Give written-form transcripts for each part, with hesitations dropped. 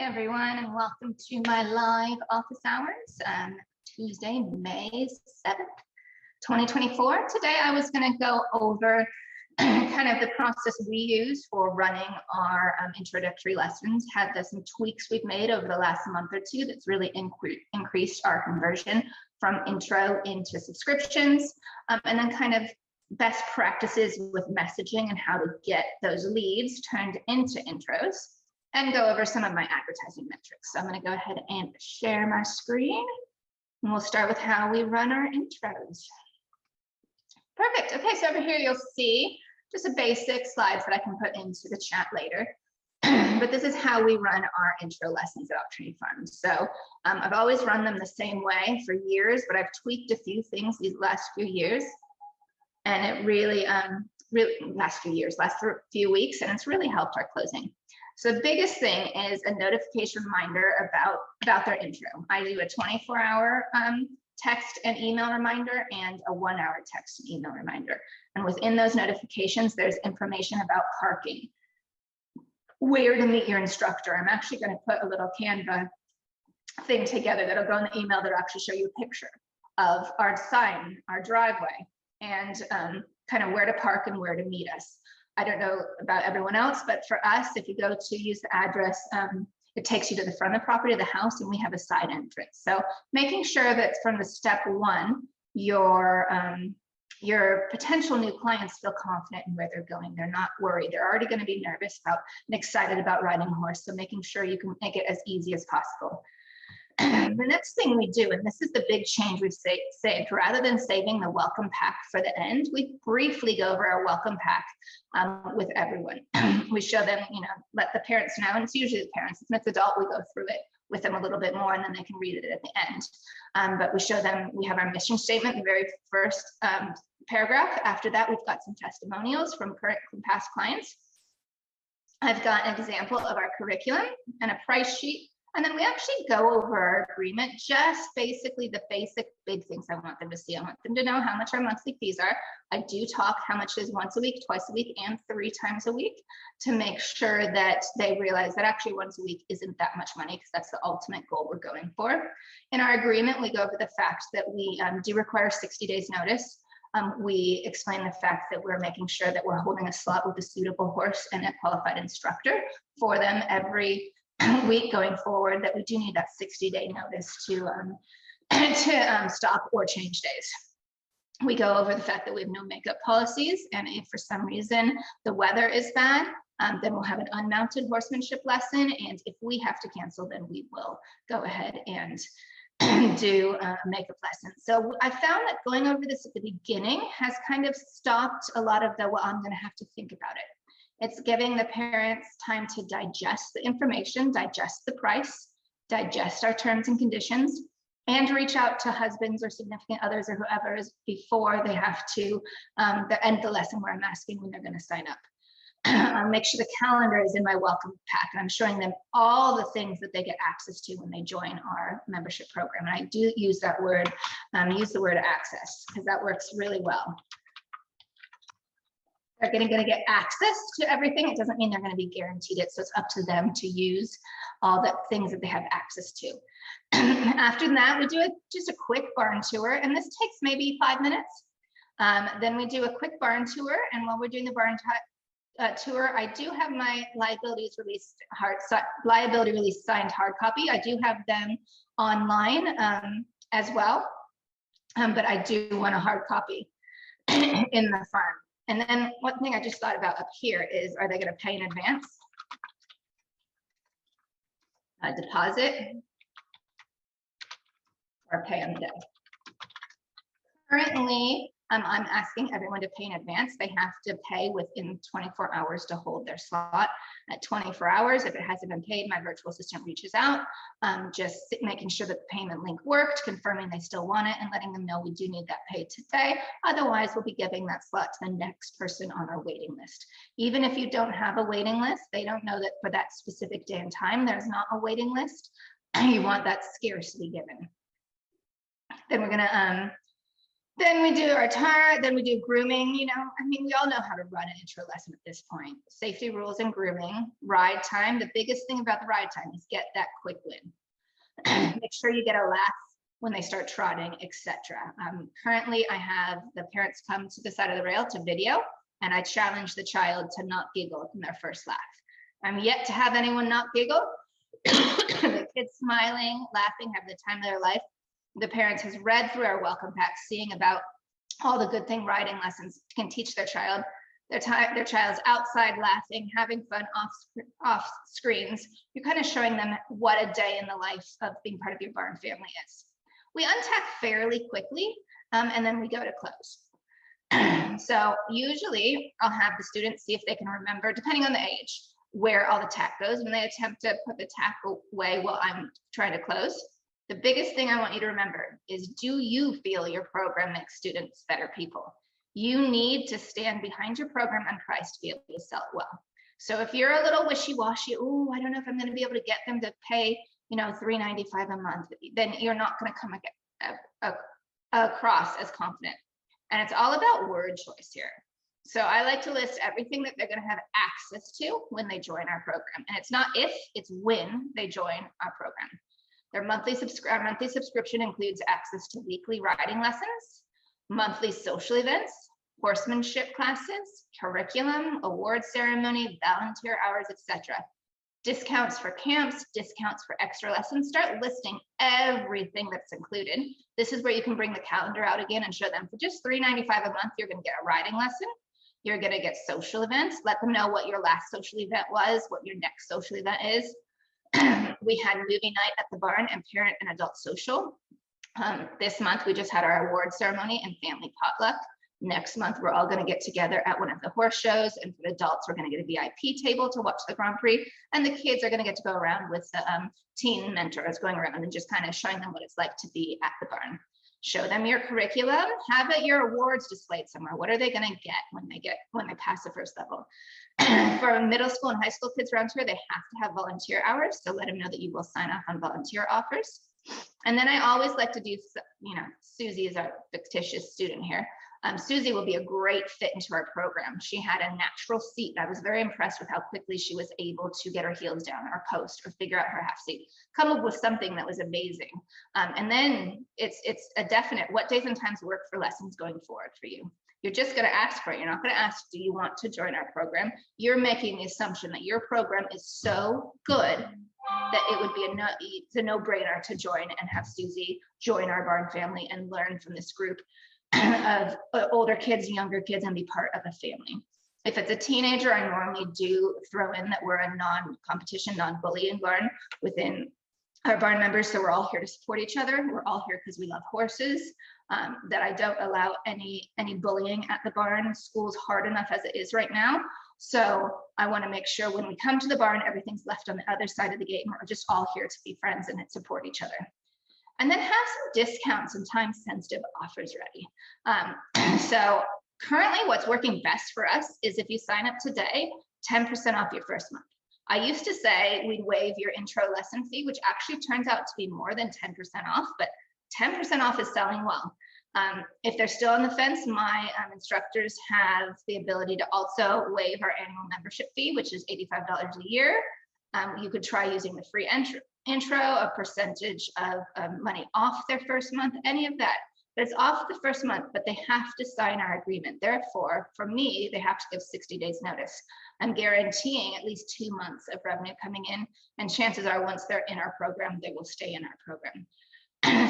Everyone, and welcome to my live office hours, Tuesday, May 7th, 2024. Today, I was going to go over kind of the process we use for running our introductory lessons. Had some tweaks we've made over the last month or two that's really increased our conversion from intro into subscriptions, and then kind of best practices with messaging and how to get those leads turned into intros, and go over some of my advertising metrics. So I'm going to go ahead and share my screen, and we'll start with how we run our intros. Perfect. Okay, so over here you'll see just a basic slides that I can put into the chat later. But this is how we run our intro lessons at Opportunity Farms. So I've always run them the same way for years, but I've tweaked a few things these last few years, and it really, last few weeks, and it's really helped our closing. So the biggest thing is a notification reminder about their intro. I do a 24-hour text and email reminder and a 1-hour text and email reminder. And within those notifications, there's information about parking, where to meet your instructor. I'm actually going to put a little Canva thing together that'll go in the email that'll actually show you a picture of our sign, our driveway, and kind of where to park and where to meet us. I don't know about everyone else, but for us, if you go to use the address, it takes you to the front of the property of the house, and we have a side entrance. So making sure that from the step one, your potential new clients feel confident in where they're going. They're not worried. They're already going to be nervous about and excited about riding a horse. So making sure you can make it as easy as possible. The next thing we do, and this is the big change we've saved, rather than saving the welcome pack for the end, we briefly go over our welcome pack with everyone. We show them, let the parents know, and it's usually the parents. If it's adult, we go through it with them a little bit more, and then they can read it at the end. But we show them, we have our mission statement, the very first paragraph. After that, we've got some testimonials from past clients. I've got an example of our curriculum and a price sheet. And then we actually go over our agreement, just basically the basic big things I want them to see. I want them to know how much our monthly fees are. I do talk how much is once a week, twice a week, and 3 times a week, to make sure that they realize that actually once a week isn't that much money, because that's the ultimate goal we're going for. In our agreement, we go over the fact that we do require 60 days notice. We explain the fact that we're making sure that we're holding a slot with a suitable horse and a qualified instructor for them every week going forward, that we do need that 60-day notice to stop or change days. We go over the fact that we have no makeup policies, and if for some reason the weather is bad, then we'll have an unmounted horsemanship lesson, and if we have to cancel, then we will go ahead and do a makeup lesson. So I found that going over this at the beginning has kind of stopped a lot of the, well, I'm going to have to think about it. It's giving the parents time to digest the information, digest the price, digest our terms and conditions, and reach out to husbands or significant others or whoever is before they have to end the lesson, where I'm asking when they're going to sign up. I'll make sure the calendar is in my welcome pack, and I'm showing them all the things that they get access to when they join our membership program. And I do use that word, use the word access, because that works really well. They're going to get access to everything. It doesn't mean they're going to be guaranteed it. So it's up to them to use all the things that they have access to. After that, we do just a quick barn tour, and this takes maybe 5 minutes. Then we do a quick barn tour, and while we're doing the barn tour, I do have my liability release signed hard copy. I do have them online as well, but I do want a hard copy in the farm. And then one thing I just thought about up here is, are they going to pay in advance? A deposit, or pay on the day? Currently, I'm asking everyone to pay in advance. They have to pay within 24 hours to hold their slot. At 24 hours, if it hasn't been paid, my virtual assistant reaches out, just making sure that the payment link worked, confirming they still want it, and letting them know we do need that paid today. Otherwise, we'll be giving that slot to the next person on our waiting list. Even if you don't have a waiting list, they don't know that for that specific day and time, there's not a waiting list. You want that scarcity given. Then we're gonna Then we do our tire, then we do grooming. You know, I mean, we all know how to run an intro lesson at this point. Safety rules and grooming, ride time. The biggest thing about the ride time is get that quick win. Make sure you get a laugh when they start trotting, etc. Currently, I have the parents come to the side of the rail to video, and I challenge the child to not giggle in their first laugh. I'm yet to have anyone not giggle. The kids smiling, laughing, have the time of their life. The parents has read through our welcome pack, seeing about all the good thing riding lessons can teach their child. Their child's outside laughing, having fun off screens. You're kind of showing them what a day in the life of being part of your barn family is. We untack fairly quickly, and then we go to close. So usually I'll have the students see if they can remember, depending on the age, where all the tack goes when they attempt to put the tack away while I'm trying to close. The biggest thing I want you to remember is, do you feel your program makes students better people? You need to stand behind your program and price to be able to sell it well. So if you're a little wishy-washy, oh, I don't know if I'm going to be able to get them to pay, you know, $3.95 a month, then you're not going to come across as confident. And it's all about word choice here. So I like to list everything that they're going to have access to when they join our program. And it's not if, it's when they join our program. Their monthly subscription includes access to weekly riding lessons, monthly social events, horsemanship classes, curriculum, award ceremony, volunteer hours, etc. Discounts for camps, discounts for extra lessons. Start listing everything that's included. This is where you can bring the calendar out again and show them for just $3.95 a month, you're going to get a riding lesson. You're going to get social events. Let them know what your last social event was, what your next social event is. We had movie night at the barn and parent and adult social. This month, we just had our award ceremony and family potluck. Next month, we're all going to get together at one of the horse shows. And for the adults, we're going to get a VIP table to watch the Grand Prix. And the kids are going to get to go around with the teen mentors going around and just kind of showing them what it's like to be at the barn. Show them your curriculum, have your awards displayed somewhere. What are they going to get when they pass the first level? For middle school and high school kids around here, they have to have volunteer hours. So let them know that you will sign off on volunteer offers. And then I always like to do, you know, Susie is our fictitious student here. Susie will be a great fit into our program. She had a natural seat. I was very impressed with how quickly she was able to get her heels down or post or figure out her half seat, come up with something that was amazing. And then it's a definite, what days and times work for lessons going forward for you? You're just going to ask for it. You're not going to ask, do you want to join our program? You're making the assumption that your program is so good that it would be a no-brainer to join and have Susie join our barn family and learn from this group of older kids, younger kids, and be part of a family. If it's a teenager, I normally do throw in that we're a non-competition, non-bullying barn within our barn members. So we're all here to support each other. We're all here because we love horses, that I don't allow any bullying at the barn. School's hard enough as it is right now. So I want to make sure when we come to the barn, everything's left on the other side of the gate and we're just all here to be friends and support each other. And then have some discounts and time-sensitive offers ready. So currently what's working best for us is if you sign up today, 10% off your first month. I used to say we'd waive your intro lesson fee, which actually turns out to be more than 10% off, but 10% off is selling well. If they're still on the fence, my instructors have the ability to also waive our annual membership fee, which is $85 a year. You could try using the free intro, a percentage of money off their first month, any of that. But it's off the first month, but they have to sign our agreement. Therefore, for me, they have to give 60 days notice. I'm guaranteeing at least 2 months of revenue coming in, and chances are once they're in our program, they will stay in our program.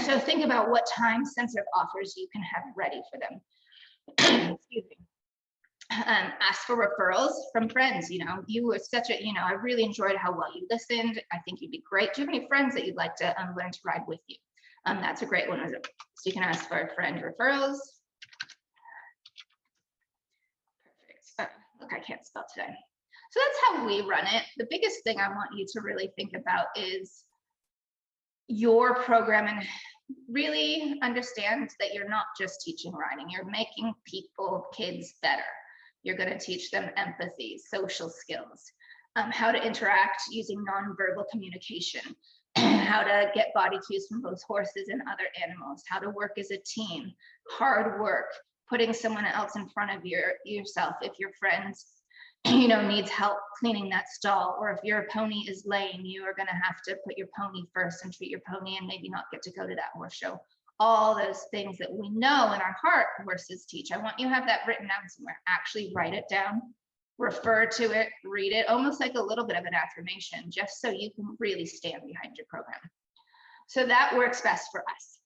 So think about what time-sensitive offers you can have ready for them. Excuse me. Ask for referrals from friends. You know, you were such a, I really enjoyed how well you listened. I think you'd be great. Do you have any friends that you'd like to learn to ride with you? That's a great one. So you can ask for friend referrals. Perfect. Look, I can't spell today. So that's how we run it. The biggest thing I want you to really think about is your program and really understand that you're not just teaching riding. You're making kids better. You're going to teach them empathy, social skills, how to interact using nonverbal communication, how to get body cues from both horses and other animals, how to work as a team, hard work, putting someone else in front of yourself. If your friends, needs help cleaning that stall, or if your pony is lame, you are going to have to put your pony first and treat your pony and maybe not get to go to that horse show. All those things that we know in our heart horses teach. I want you to have that written down somewhere. Actually write it down, refer to it, read it, almost like a little bit of an affirmation, just so you can really stand behind your program. So that works best for us.